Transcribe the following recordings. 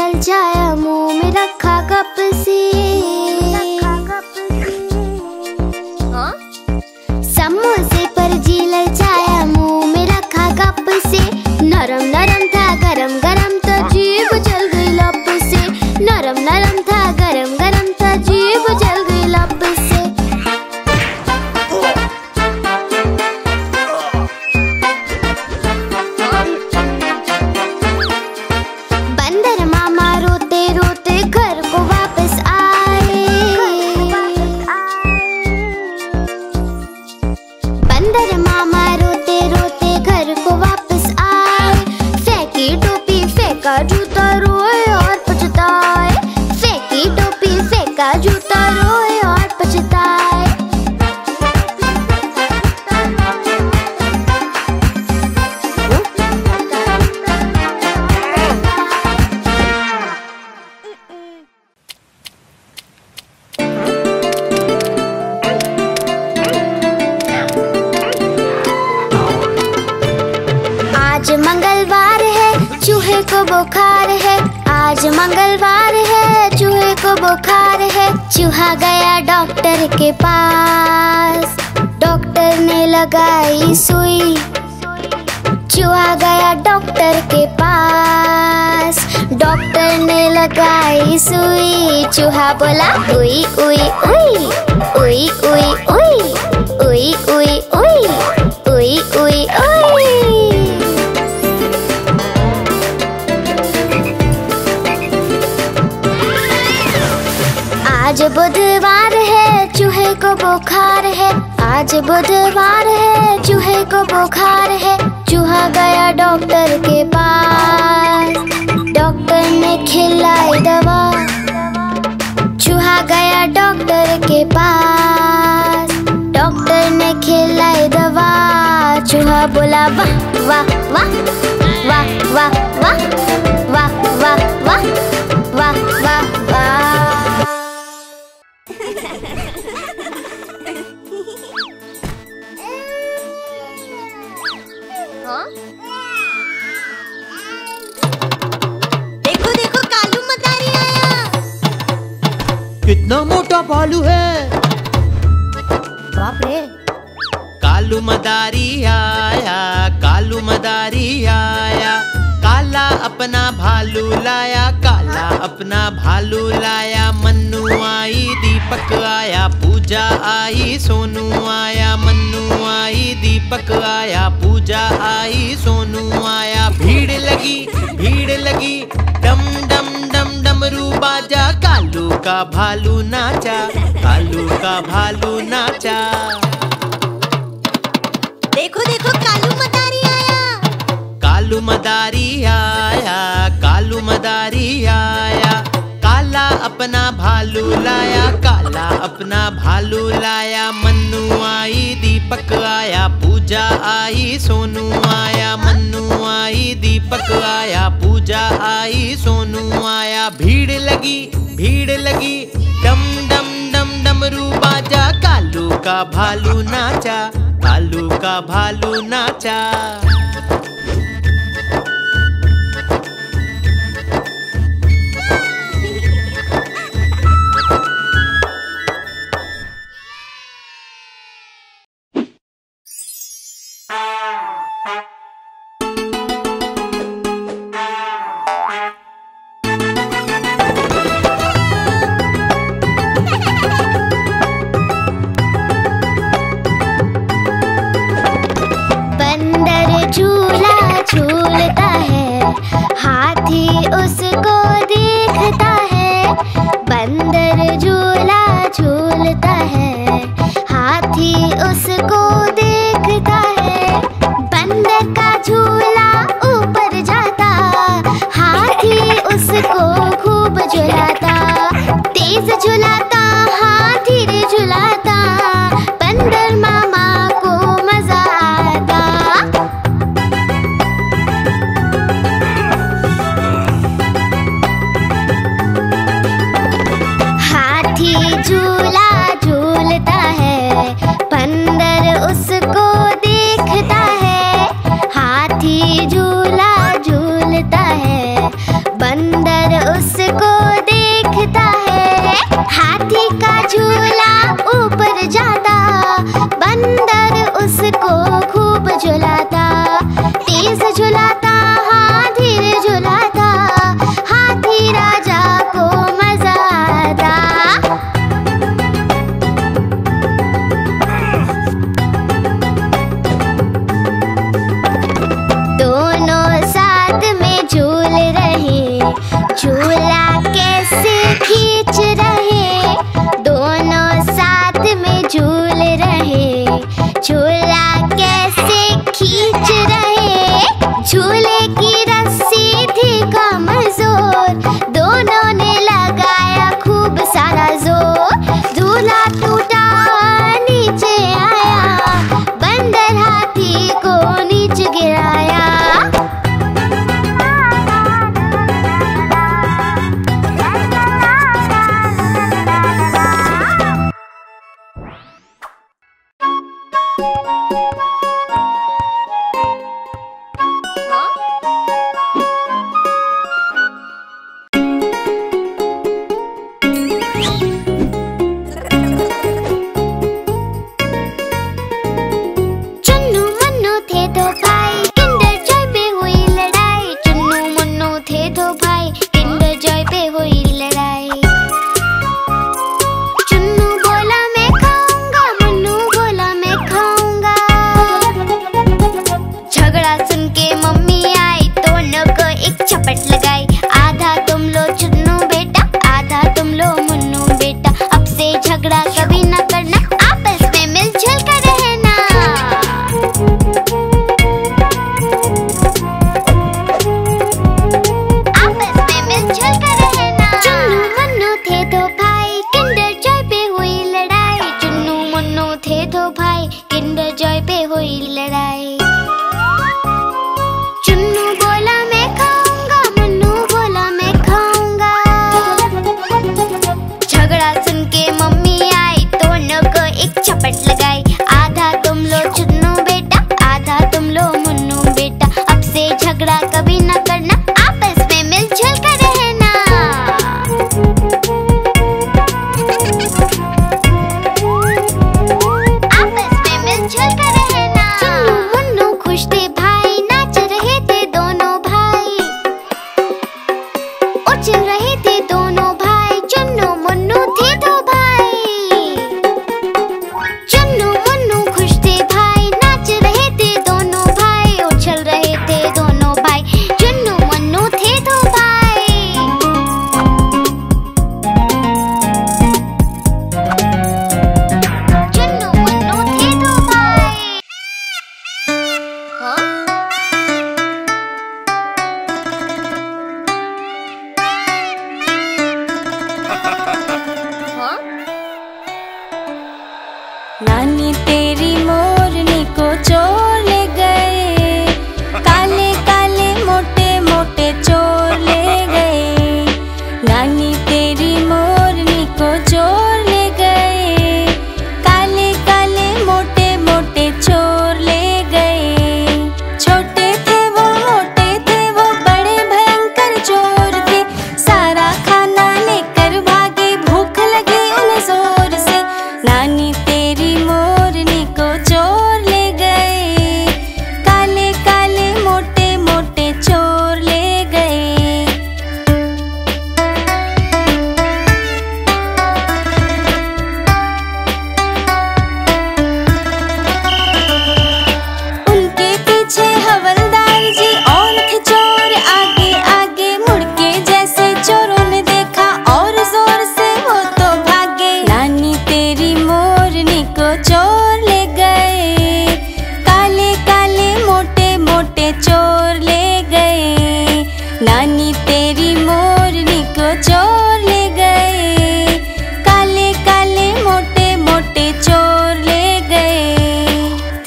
ललचाया मुंह में रखा कप से। समोसे पर जी ललचाया मुंह में रखा कप से। नरम नरम था गरम गरम तो जीभ जल गई लब से। नरम नरम था गरम गरम तो जीभ जल गई लब से। बंदर मामा रोते रोते घर को वापस आए। बंदर मामा रोते रोते घर को वापस आए। फेंकी टोपी फेंका जूता रोए और पछताए। फेंकी टोपी फेंका जूता रोए और पछताए। आज मंगलवार है चूहे को बुखार है। आज मंगलवार है चूहे को बुखार है। चूहा गया डॉक्टर के पास। डॉक्टर ने लगाई सुई। चूहा गया डॉक्टर के पास। डॉक्टर ने लगाई सुई। चूहा बोला उई उई उई उई उई उई उई उई उई उई उई उई। आज बुधवार है चूहे को बुखार है। आज बुधवार है चूहे को बुखार है। चूहा गया डॉक्टर के पास। डॉक्टर ने खिलाई दवा। चूहा गया डॉक्टर के पास। डॉक्टर ने खिलाई दवा। चूहा बोला वाह वाह वाह वाह वाह वाह वाह वाह वाह वाह वाह वाह। देखो देखो कालू मदारी आया। कितना मोटा भालू है। बाप रे। कालू मदारी आया। कालू मदारी आया। काला अपना भालू लाया। काला अपना भालू लाया। मन्नू आई दीपक आया। पूजा आई सोनू आया। मन्नू आई दीपक आया। पूजा आई सोनू आया। भीड़ लगी डम डम डम डमरू बाजा। कालू का भालू नाचा। कालू का भालू नाचा। देखो देखो कालू मदारी आया। कालू मदारी आया। कालू मदारी आया। काला अपना भालू लाया। काला अपना भालू लाया। मन्नू आई दीपक आया। पूजा आई सोनू आया। मन्नू आई दीपक आया। पूजा आई सोनू आया। भीड़ लगी डम डम डम डमरू बाजा। कालू का भालू नाचा। कालू का भालू नाचा। झूलता है हाथी उसको देखता है। बंदर झूला झूलता है हाथी उसको देखता है। बंदर का झूला ऊपर जाता हाथी उसको खूब झुलाता। तेज झुलाता हाथी रे झुलाता। बंदर मामा को मजा आता। एक झपट लगाई। आधा तुम लो चुन्नू बेटा, आधा तुम लो मुन्नू बेटा। अब से झगड़ा कभी न करना, आपस में मिलजुल कर रहना। आपस में मिलजुल कर रहना। चुन्नू मुन्नू थे दो भाई, किंडर जॉय पे हुई लड़ाई। चुन्नू मुन्नू थे दो भाई, किंडर जॉय पे हुई लड़ाई। चुन्नू बोला मैं खाऊंगा, मुन्नू बोला मैं खाऊंगा। झगड़ा सुन के मम्मी आई, दोनों को एक झपट लगाई। आधा तुम लो चुन्नू बेटा, आधा तुम लो मुन्नू बेटा। अब से झगड़ा कभी न करना, आपस में मिलजुल कर रहना। आपस में मिलजुल कर रहना। चुन्नू मुन्नू खुश थे भाई, नाच रहे थे दोनों भाई। उछल रहे थे दोनों भाई, चुन्नू मुन्नू थे दो भाई। चुन्नू मुन्नू खुश थे भाई, नाच रहे थे दोनों भाई। उछल रहे थे दोनों भाई, चुन्नू मुन्नू थे दो भाई। चुन्नू मुन्नू थे दो भाई। नानी तेरी मोरनी को चोर ले गए, काले काले मोटे मोटे चोर ले गए। नानी तेरी मोरनी को चोर ले गए, काले काले मोटे मोटे चोर ले गए। छोटे थे वो मोटे थे वो बड़े भयंकर चोर थे, सारा खाना लेकर भागे, भूख लगी उन्हें जोर से। नानी तेरी मोरनी को चोर ले गए, काले काले मोटे मोटे चोर ले गए। उनके पीछे हवलदार जी और थे चोर आगे आगे। मुड़ के जैसे चोरों ने देखा और जोर से वो तो भागे। नानी तेरी मोरनी को चोर ले गए, काले काले मोटे मोटे चोर ले गए। नानी तेरी मोरनी को चोर ले गए, काले काले मोटे मोटे चोर ले गए।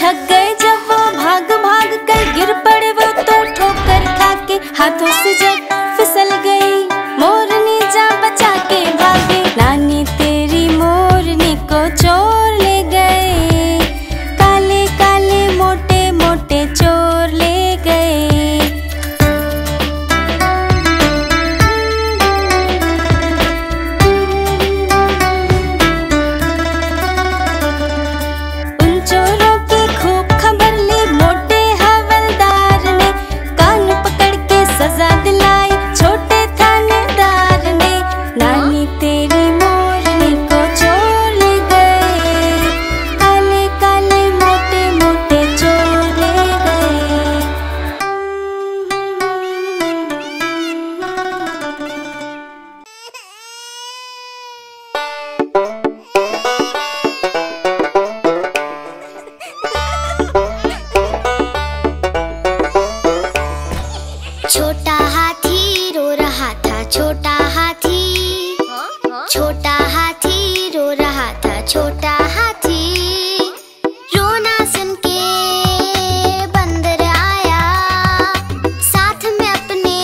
थक गए जब वो भाग भाग कर गिर पड़े वो तो ठोकर खा के। हाथों से जब फिसल गई मोरनी जान बचा के भागे। नानी तेरी मोरनी को चोर ले गए, काले काले मोटे मोटे चोर ले गए। उन चोरों की खूब खबर ली मोटे हवलदार ने, कान पकड़ के सजा दिलाई छोटे थानेदार ने। नानी तेरी मोरनी को चोर ले गए, काले काले मोटे मोटे चोर ले गए। छोटा हाथी रो रहा था, छोटा हाथी। छोटा हाथी रो रहा था, छोटा हाथी। रोना सुन के बंदर आया, साथ में अपने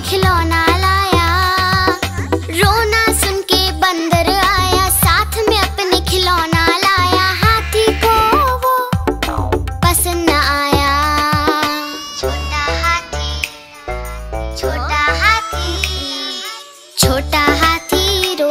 खिलौना लाया। रोना सुन के बंदर आया, साथ में अपने खिलौना लाया। हाथी को वो पसंद न आया। छोटा हाथी, छोटा हाथी, छोटा हाथी रो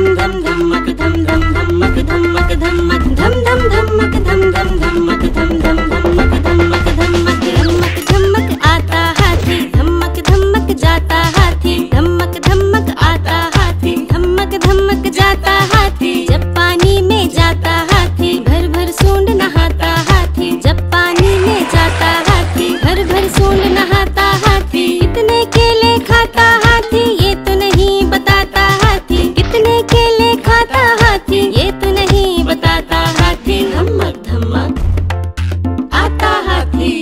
धम धम धमक धम धम धमक धमक धमक धम धम धमक धम धम धमक धम धम धमक धमक धमक धमक धमक आता हाथी धमक धमक जाता हाथी धमक धमक आता हाथी धमक धमक जाता हाथी जब पानी में जाता हाथी भर भर सूंड नहाता हाथी जब पानी में जाता हाथी भर भर सूंड नहाता हाथी कितने केले खाता हाथी ये तो नहीं बताता हाथी कितने केले खाता हाथी ये तो नहीं बताता हाथी धमक धमक आता हाथी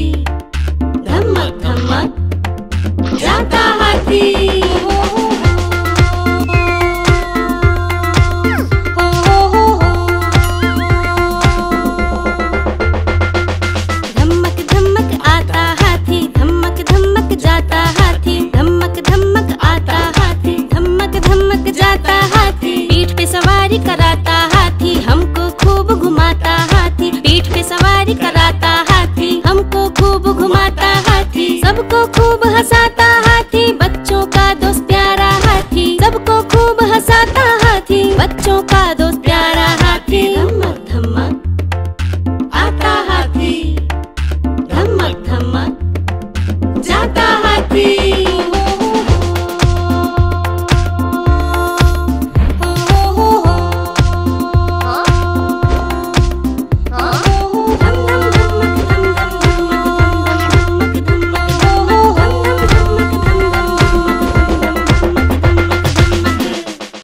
धमक धमक जाता हाथी धमक धमक आता हाथी धमक धमक जाता हाथी धमक धमक आता हाथी धमक धमक जाता हाथी पीठ पे सवारी कराता हाथी हमको खूब घुमाता हाथी पीठ पे सवारी कराता हाथी हमको खूब घुमाता हाथी सबको खूब हंसाता हाथी बच्चों का दोस्त प्यारा